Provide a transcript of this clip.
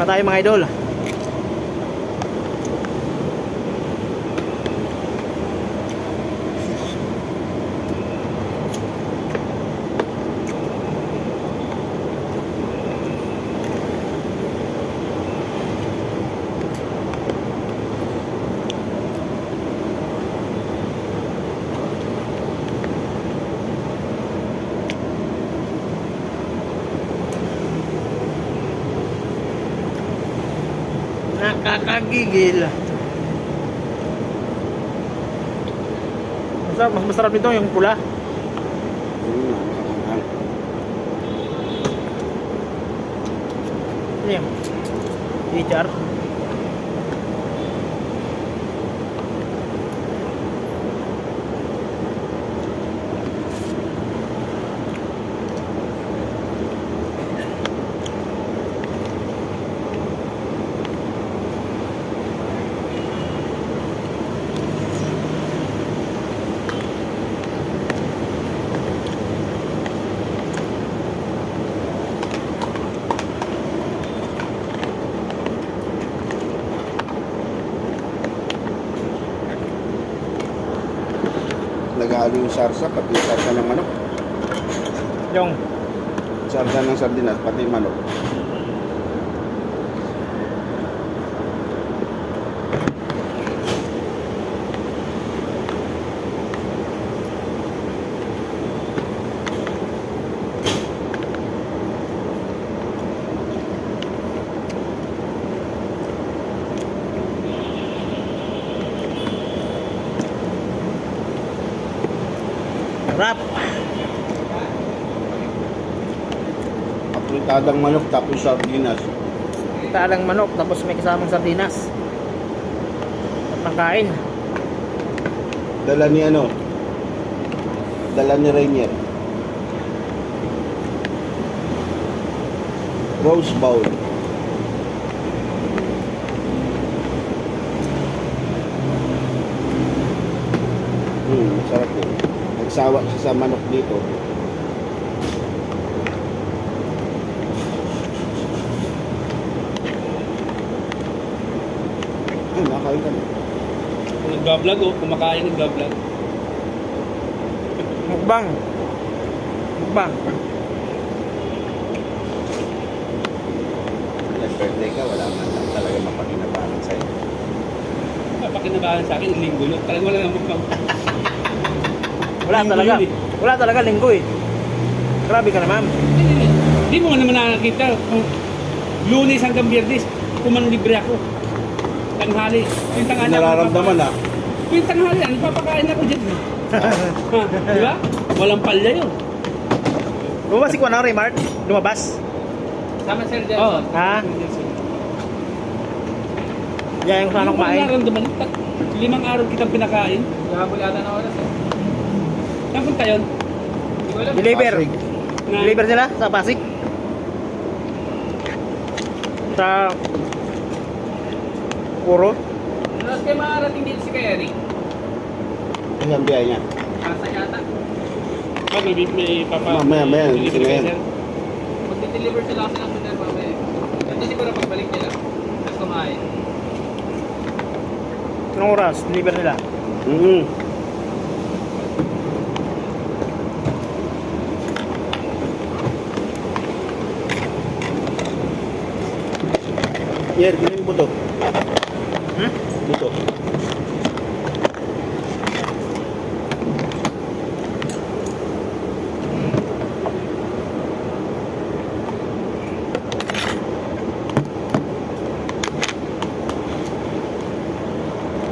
na tayo mga idol. Nakakagigil. Mas masarap nito yung pula. Ano yan? HR. Nag-aalo yung sarsa, pati yung sarsa ng manok. Yung Sarsa ng sardinas, pati yung manok. rap. Apritadang manok, tapos sardinas. Talang manok tapos may kasamang sardinas. At nakain. Dala ni ano? Dala ni Rainier. Rose bowl. Sarap yun. Nagsawa siya sa manok dito. Ay, nakain ka na. Nagbablog oh, kumakain nagbablog. Mukbang. Mukbang. Nag-birthday ka, wala man lang talaga mapakinabangan sa'yo. Napakinabahan sa akin, linggo yun. Talagang wala namang mukbang. Wala Linggo talaga. yun eh. Wala talaga linggo eh. Grabe ka naman. Hindi mo naman nakakita. Lunes hanggang Biyernes, libre ako. Tanghali. Yung tanghali ako Nararamdaman ah. Yung tanghali, ano papakain ako dyan? Di ba? Walang palya yun. Lumabas si Kuan Mart? Lumabas? Sama Sir Jelson. Ha? Yan yung sana kumain. Nararamdaman, 5 araw kitang pinakain. Gabol yata na oras eh. Saan punta yun? Deliver. Pasig. Deliver sila sa Pasig. Sa Puro. Tapos kayo makarating dito si Kuya Eric. Ano ang biyahe niya? Kasa yata. Pag may Mamaya, deliver sila kayo, yan. sir. Mag-deliver sila kasi ng hotel mamaya. Hindi siguro pagbalik nila. Tapos kumain. Anong oras? Deliver nila. Yer, ginin mo to. Hmm? Dito.